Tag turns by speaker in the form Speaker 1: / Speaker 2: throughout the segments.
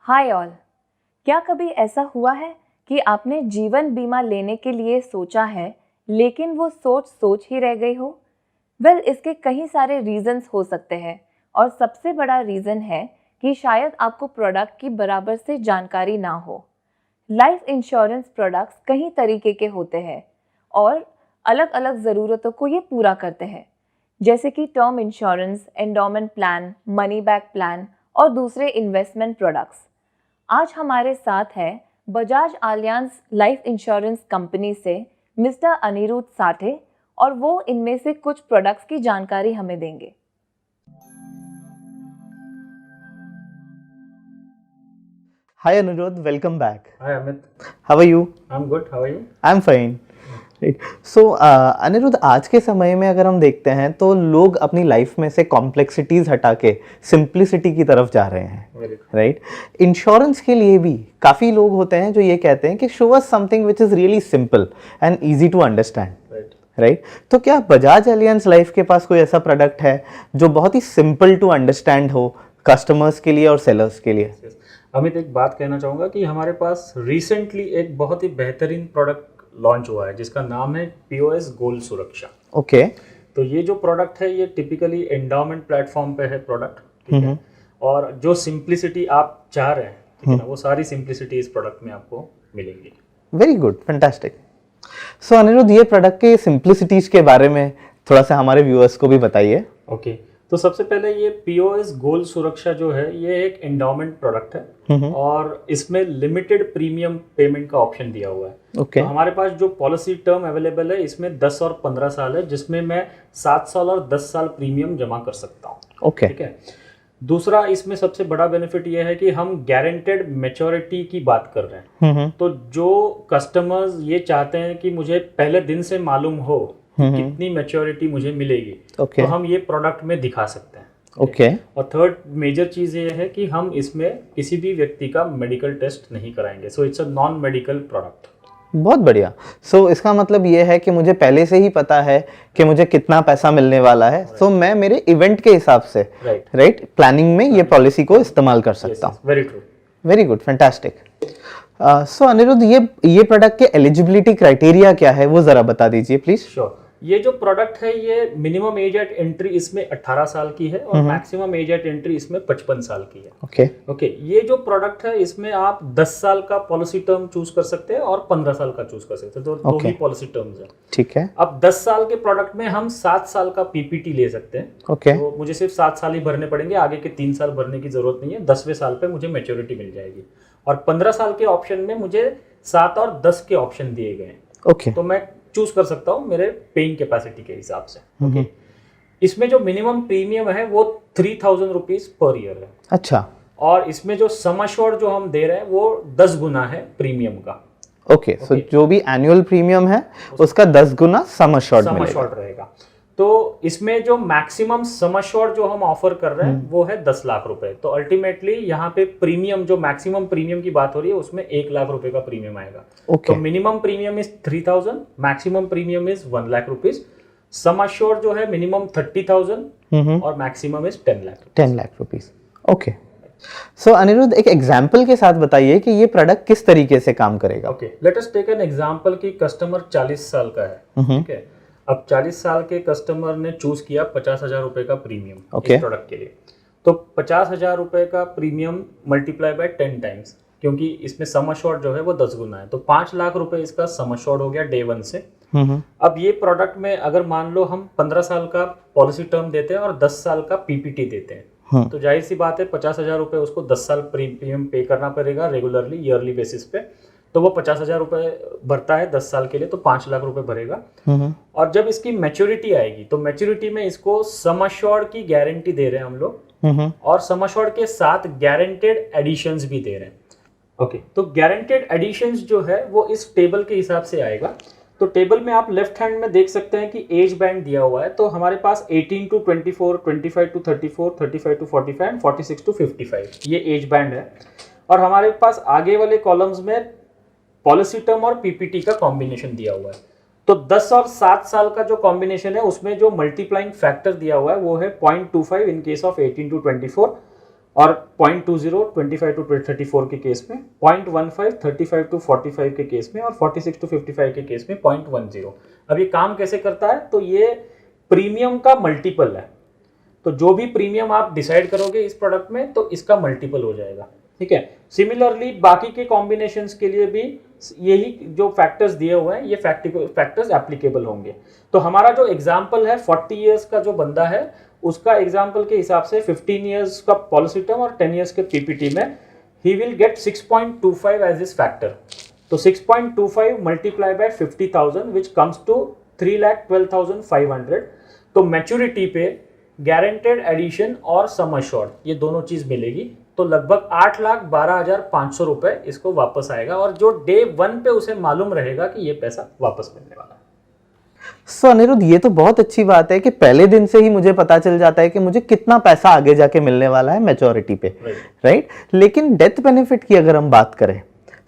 Speaker 1: Hi all. क्या कभी ऐसा हुआ है कि आपने जीवन बीमा लेने के लिए सोचा है लेकिन वो सोच ही रह गई हो? इसके कई सारे रीजंस हो सकते हैं और सबसे बड़ा रीज़न है कि शायद आपको प्रोडक्ट की बराबर से जानकारी ना हो। लाइफ इंश्योरेंस प्रोडक्ट्स कई तरीके के होते हैं और अलग अलग ज़रूरतों को ये पूरा करते हैं, जैसे कि term insurance, endowment plan, money back plan और दूसरे इन्वेस्टमेंट प्रोडक्ट्स। आज हमारे साथ है Bajaj Allianz life insurance company से मिस्टर अनिरुद्ध साठे और वो इनमें से कुछ प्रोडक्ट्स की जानकारी हमें देंगे।
Speaker 2: Hi Anirudh, welcome back.
Speaker 3: Hi Amit.
Speaker 2: How are you?
Speaker 3: I'm good. How are you?
Speaker 2: I'm fine. Right. So Anirudh, आज के समय में अगर हम देखते हैं तो लोग अपनी लाइफ में से कॉम्प्लेक्सिटीज हटा के सिंप्लिसिटी की तरफ जा रहे हैं, राइट? इंश्योरेंस के लिए भी काफ़ी लोग होते हैं जो ये कहते हैं कि show us something which is really simple and easy to understand, right? तो क्या बजाज एलियंस लाइफ के पास कोई ऐसा प्रोडक्ट है जो बहुत ही सिंपल टू अंडरस्टैंड हो कस्टमर्स के लिए और सेलर्स के लिए?
Speaker 3: अमित, एक बात कहना चाहूँगा कि हमारे पास रिसेंटली एक बहुत ही बेहतरीन प्रोडक्ट लॉन्च हुआ है जिसका नाम है पीओएस गोल्ड सुरक्षा।
Speaker 2: ओके।
Speaker 3: तो ये जो प्रोडक्ट है ये टिपिकली एंडाउमेंट प्लेटफॉर्म पे है प्रोडक्ट, ठीक है? और जो सिंप्लिसिटी आप चाह रहे हैं, ठीक है ना, वो सारी सिंप्लिसिटी इस प्रोडक्ट में आपको मिलेंगी।
Speaker 2: Very good, fantastic. So Aniruddh, ये प्रोडक्ट के सिंप्लिसिटीज के बारे में थोड़ा सा हमारे व्यूअर्स को भी बताइए।
Speaker 3: ओके, तो सबसे पहले ये पीओएस गोल्ड सुरक्षा जो है ये एक एंडाउमेंट प्रोडक्ट है और इसमें लिमिटेड प्रीमियम पेमेंट का ऑप्शन दिया हुआ है।
Speaker 2: Okay.
Speaker 3: तो हमारे पास जो पॉलिसी टर्म अवेलेबल है इसमें 10 और 15 साल है, जिसमें मैं 7 साल और 10 साल प्रीमियम जमा कर सकता हूँ।
Speaker 2: Okay.
Speaker 3: ठीक है। दूसरा, इसमें सबसे बड़ा बेनिफिट ये है कि हम गारंटेड मैच्योरिटी की बात कर रहे हैं। तो जो कस्टमर्स ये चाहते हैं कि मुझे पहले दिन से मालूम हो कितनी मैच्योरिटी मुझे मिलेगी, तो हम ये प्रोडक्ट में दिखा सकते हैं।
Speaker 2: ओके।
Speaker 3: और थर्ड मेजर चीज ये है कि हम इसमें किसी भी व्यक्ति का मेडिकल टेस्ट नहीं कराएंगे। So it's a non medical product.
Speaker 2: बहुत बढ़िया। सो इसका मतलब ये है कि मुझे पहले से ही पता है कि मुझे कितना पैसा मिलने वाला है। सो मैं मेरे इवेंट के हिसाब से राइट प्लानिंग में ये पॉलिसी को इस्तेमाल कर सकता हूँ।
Speaker 3: Very true,
Speaker 2: very good, fantastic. So Aniruddh, ये प्रोडक्ट के एलिजिबिलिटी क्राइटेरिया क्या है वो जरा बता दीजिए प्लीज।
Speaker 3: श्योर। ये जो प्रोडक्ट है ये मिनिमम एज एट एंट्री इसमें 18 साल की है और मैक्सिमम एज एट एंट्री इसमें 55 साल की है। ओके। ये जो प्रोडक्ट है इसमें आप 10 साल का पॉलिसी टर्म चूज कर सकते हैं और 15 साल का चूज कर सकते हैं। तो दो ही पॉलिसी टर्म्स है।
Speaker 2: ठीक है।
Speaker 3: अब 10 साल के प्रोडक्ट में हम 7 साल का पीपीटी ले सकते हैं।
Speaker 2: ओके।
Speaker 3: तो मुझे सिर्फ 7 साल ही भरने पड़ेंगे, आगे के 3 साल भरने की जरूरत नहीं है। 10वें साल पे मुझे मैच्योरिटी मिल जाएगी। और 15 साल के ऑप्शन में मुझे 7 और 10 के ऑप्शन दिए गए हैं।
Speaker 2: ओके।
Speaker 3: तो मैं चूज कर सकता हूँ मेरे पेइंग कैपेसिटी के हिसाब से। ओके। इसमें जो मिनिमम प्रीमियम है वो 3000 रुपीज पर ईयर है।
Speaker 2: अच्छा।
Speaker 3: और इसमें जो सम अश्योर्ड जो हम दे रहे हैं वो 10 गुना है प्रीमियम का।
Speaker 2: ओके। सो जो भी एनुअल प्रीमियम है उसका 10 गुना सम अश्योर्ड
Speaker 3: रहेगा। तो इसमें जो मैक्सिमम सम अश्योर्ड जो हम ऑफर कर रहे हैं वो है 10 लाख रुपए। तो अल्टीमेटली यहाँ पे प्रीमियम जो मैक्सिमम प्रीमियम की बात हो रही है उसमें 1 लाख रुपए का प्रीमियम आएगा। तो minimum premium is 3000, maximum premium is 1 lakh rupees. Sum assured जो है मिनिमम 30,000 और maximum is 10 lakh rupees.
Speaker 2: Okay. So Aniruddh, एक एग्जाम्पल के साथ बताइए कि ये प्रोडक्ट किस तरीके से काम करेगा।
Speaker 3: Okay, let us take an example कि कस्टमर 40 साल का है। ठीक है। अब 40 साल के कस्टमर ने चूज किया 50,000 रुपए का प्रीमियम इस प्रोडक्ट के लिए। तो 50,000 रुपए का प्रीमियम मल्टीप्लाई बाय 10 टाइम्स, क्योंकि इसमें सम अश्योर्ड जो है वो 10 गुना है। तो 5 लाख रुपए इसका सम अश्योर्ड हो गया डे 1 से। अब ये प्रोडक्ट में अगर मान लो हम 15 साल का पॉलिसी टर्म देते हैं और 10 साल का पीपीटी देते हैं, तो जाहिर सी बात है 50,000 रुपए उसको 10 साल प्रीमियम पे करना पड़ेगा रेगुलरली, ईयरली बेसिस पे। तो वो 50,000 रुपए भरता है 10 साल के लिए, तो 5 लाख रुपए भरेगा। और जब इसकी मैच्योरिटी आएगी तो मैच्योरिटी में इसको सम अश्योर्ड की गारंटी दे रहे हैं हम लोग और सम अश्योर्ड के साथ गारंटेड एडिशंस भी दे रहे हैं। ओके। तो गारंटेड एडिशंस जो है वो इस टेबल के हिसाब से आएगा। तो टेबल में आप लेफ्ट हैंड में देख सकते हैं कि एज बैंड दिया हुआ है। तो हमारे पास 18 to 24, 25 to 34, 35 to 45 and 46 to 55 ये एज बैंड है। और हमारे पास आगे वाले कॉलम्स में पॉलिसी टर्म और पीपीटी का कॉम्बिनेशन दिया हुआ है। तो 10 और 7 साल का जो कॉम्बिनेशन है उसमें जो मल्टीप्लाइंग फैक्टर दिया हुआ है वो है 0.25 इन केस ऑफ 18 to 24 और 0.20 25 to 34 के केस में, 0.15 35 to 45 के केस में, और 46 to 55 के केस में 0.10। अब ये काम कैसे करता है, तो ये प्रीमियम का मल्टीपल है। तो जो भी प्रीमियम आप डिसाइड करोगे इस प्रोडक्ट में, तो इसका मल्टीपल हो जाएगा, ठीक है। सिमिलरली बाकी के कॉम्बिनेशंस के लिए भी यही जो फैक्टर्स दिए हुए हैं, ये फैक्टर्स एप्लीकेबल होंगे। तो हमारा जो एग्जांपल है 40 इयर्स का जो बंदा है, उसका एग्जांपल के हिसाब से 15 इयर्स का पॉलिसी टर्म और 10 इयर्स के पीपीटी में ही will get 6.25 as this factor. तो 6.25 multiply by 50,000 which comes to 3,12,500। तो मैच्योरिटी पे गारंटेड एडिशन और सम अश्योर्ड, ये दोनों चीज मिलेगी। तो लगभग 8,12,500 रुपए इसको वापस आएगा, और जो डे 1 पे उसे मालूम रहेगा कि ये पैसा वापस मिलने वाला है।
Speaker 2: सो अनिरुद्ध, ये तो बहुत अच्छी बात है कि पहले दिन से ही मुझे पता चल जाता है कि मुझे कितना पैसा आगे जाके मिलने वाला है मैच्योरिटी पे, राइट। लेकिन डेथ बेनिफिट की अगर हम बात करें,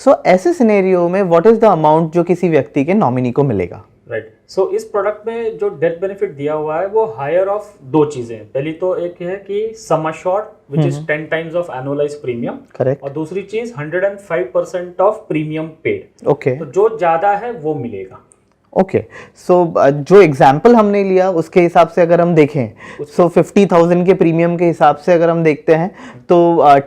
Speaker 2: सो ऐसे सिनेरियो में व्हाट इज द अमाउंट जो किसी व्यक्ति के नॉमिनी को मिलेगा?
Speaker 3: राइट। सो इस प्रोडक्ट में जो डेथ बेनिफिट दिया हुआ है वो हायर ऑफ दो चीजें। पहली तो एक है कि sum assured which is 10 times of annualise premium,
Speaker 2: correct.
Speaker 3: और दूसरी चीज 105% ऑफ प्रीमियम पेड।
Speaker 2: ओके,
Speaker 3: तो जो ज्यादा है वो मिलेगा।
Speaker 2: ओके। सो जो एग्जाम्पल हमने लिया उसके हिसाब से अगर हम देखें, सो 50,000 के प्रीमियम के हिसाब से अगर हम देखते हैं तो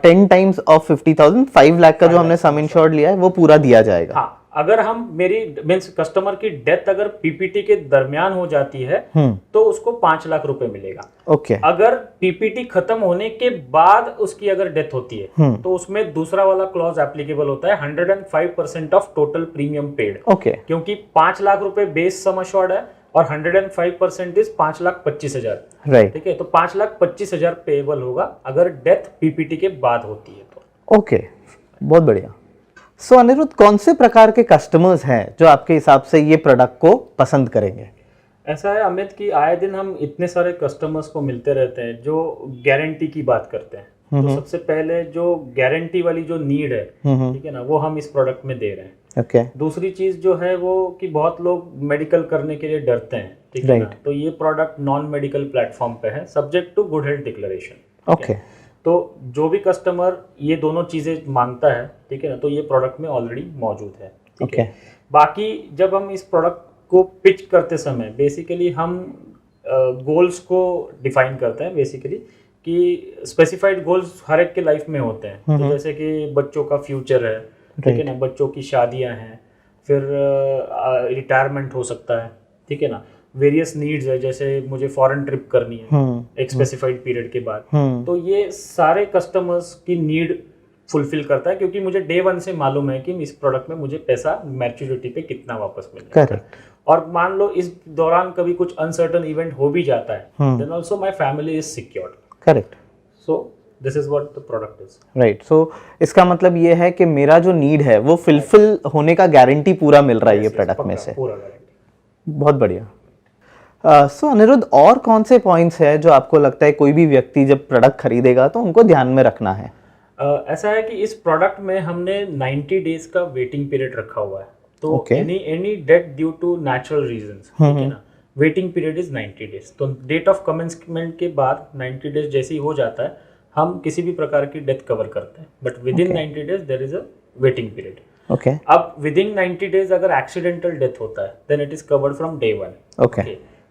Speaker 2: 10 टाइम्स ऑफ 50,000, 5 लाख का जो हमने सम इंश्योर्ड लिया है वो पूरा दिया जाएगा।
Speaker 3: हाँ, अगर हम मेरी मीन्स कस्टमर की डेथ अगर पीपीटी के दरमियान हो जाती है तो उसको 5 लाख रुपए मिलेगा।
Speaker 2: ओके।
Speaker 3: अगर पीपीटी खत्म होने के बाद उसकी अगर डेथ होती है तो उसमें दूसरा वाला क्लॉज एप्लीकेबल होता है, 105% of total premium paid.
Speaker 2: Okay.
Speaker 3: क्योंकि 5 लाख रुपए बेस सम अश्योर्ड है और 105% इज 5,25,000,
Speaker 2: राइट।
Speaker 3: ठीक है। तो 5,25,000 पेएबल होगा अगर डेथ पीपीटी के बाद होती है तो।
Speaker 2: ओके, बहुत बढ़िया। सो अनिरुद्ध, कौन से प्रकार के कस्टमर्स हैं जो आपके हिसाब से ये प्रोडक्ट को पसंद करेंगे?
Speaker 3: ऐसा है अमित कि आए दिन हम इतने सारे कस्टमर्स को मिलते रहते हैं जो गारंटी की बात करते हैं। तो सबसे पहले जो गारंटी वाली जो नीड है, ठीक है ना, वो हम इस प्रोडक्ट में दे रहे हैं।
Speaker 2: ओके।
Speaker 3: दूसरी चीज जो है वो कि बहुत लोग मेडिकल करने के लिए डरते हैं, ठीक है ना, तो ये प्रोडक्ट नॉन मेडिकल प्लेटफॉर्म पे है, subject to good health declaration.
Speaker 2: Okay.
Speaker 3: तो जो भी कस्टमर ये दोनों चीजें मांगता है, ठीक है ना, तो ये प्रोडक्ट में ऑलरेडी मौजूद है, ठीक है। बाकी जब हम इस प्रोडक्ट को पिच करते समय बेसिकली हम गोल्स को डिफाइन करते हैं, बेसिकली कि स्पेसिफाइड गोल्स हर एक के लाइफ में होते हैं। तो जैसे कि बच्चों का फ्यूचर है, ठीक है ना, बच्चों की शादियां हैं, फिर रिटायरमेंट हो सकता है, ठीक है ना, वेरियस नीड्स है, जैसे मुझे फॉरेन ट्रिप करनी है एक स्पेसिफाइड पीरियड के बाद। तो ये सारे कस्टमर्स की नीड फुलफिल करता है, क्योंकि मुझे डे 1 से मालूम है कि इस प्रोडक्ट में मुझे पैसा मैच्योरिटी पे कितना वापस मिलेगा। और मान लो इस दौरान कभी कुछ अनसर्टन इवेंट हो भी जाता है, then also my family is secured.
Speaker 2: Correct.
Speaker 3: So this is what the product is.
Speaker 2: Right. So इसका मतलब ये है कि मेरा जो नीड है वो फुलफिल होने का गारंटी पूरा मिल रहा है ये प्रोडक्ट में से।
Speaker 3: पूरा गारंटी।
Speaker 2: बहुत बढ़िया। सो अनिरुद्ध, और कौन से पॉइंट्स है जो आपको लगता है कोई भी व्यक्ति जब प्रोडक्ट खरीदेगा तो उनको ध्यान में रखना है?
Speaker 3: ऐसा है कि इस प्रोडक्ट में हमने 90 डेज का वेटिंग पीरियड रखा हुआ है। तो any death due to natural reasons, ठीक है ना, वेटिंग पीरियड इज 90 डेज। तो डेट ऑफ कमेंसमेंट के बाद 90 डेज जैसे ही हो जाता है हम किसी भी प्रकार की डेथ कवर करते हैं, but within 90 days there is a waiting period.
Speaker 2: Okay.
Speaker 3: अब विद इन 90 डेज अगर एक्सीडेंटल डेथ होता है then it is covered from day 1।
Speaker 2: Okay.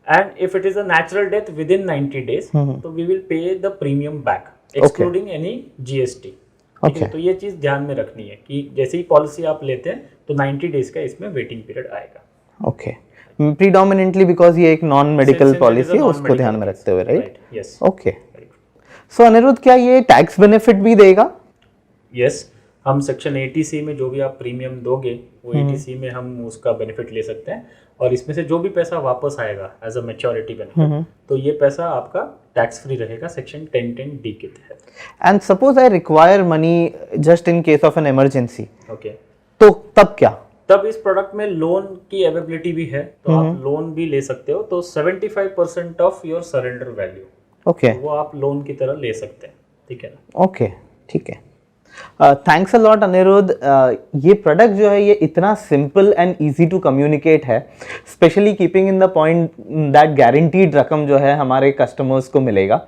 Speaker 3: And if it is a natural death within 90 days तो we will pay the premium back excluding any GST.
Speaker 2: Okay.
Speaker 3: तो ये चीज ध्यान में रखनी है कि जैसे ही पॉलिसी आप लेते हैं तो 90 डेज का इसमें वेटिंग पीरियड आएगा।
Speaker 2: ओके। प्रीडोमिनेंटली बिकॉज ये एक नॉन मेडिकल पॉलिसी है, उसको ध्यान में रखते हुए, right?
Speaker 3: Yes.
Speaker 2: Okay. So Anirudh, क्या ये टैक्स बेनिफिट भी देगा?
Speaker 3: यस, हम सेक्शन 80C में जो भी आप प्रीमियम दोगे वो 80C में हम उसका बेनिफिट ले सकते हैं, और इसमें से जो भी पैसा वापस आएगा एज अ मैच्योरिटी बेनिफिट तो ये पैसा आपका टैक्स फ्री रहेगा सेक्शन 1010D के तहत।
Speaker 2: And suppose I require money just in case of an emergency,
Speaker 3: okay,
Speaker 2: तो तब क्या?
Speaker 3: तब इस प्रोडक्ट में लोन की अवेलेबिलिटी भी है, तो आप लोन भी ले सकते हो। तो 75% of your surrender value,
Speaker 2: okay,
Speaker 3: वो आप लोन की तरह ले सकते हैं, ठीक है ना?
Speaker 2: ओके, ठीक है। Thanks a lot Aniruddh. ये प्रोडक्ट जो है ये इतना simple and easy to communicate है, specially keeping in the point that guaranteed रकम जो है हमारे कस्टमर्स को मिलेगा,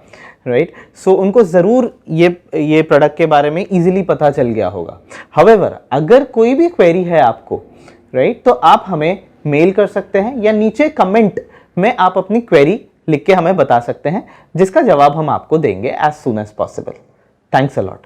Speaker 2: राइट। सो उनको ज़रूर ये प्रोडक्ट के बारे में इजीली पता चल गया होगा। हाउएवर, अगर कोई भी क्वेरी है आपको, राइट, तो आप हमें मेल कर सकते हैं या नीचे कमेंट में आप अपनी क्वेरी लिख के हमें बता सकते हैं, जिसका जवाब हम आपको देंगे as soon as possible. Thanks a lot.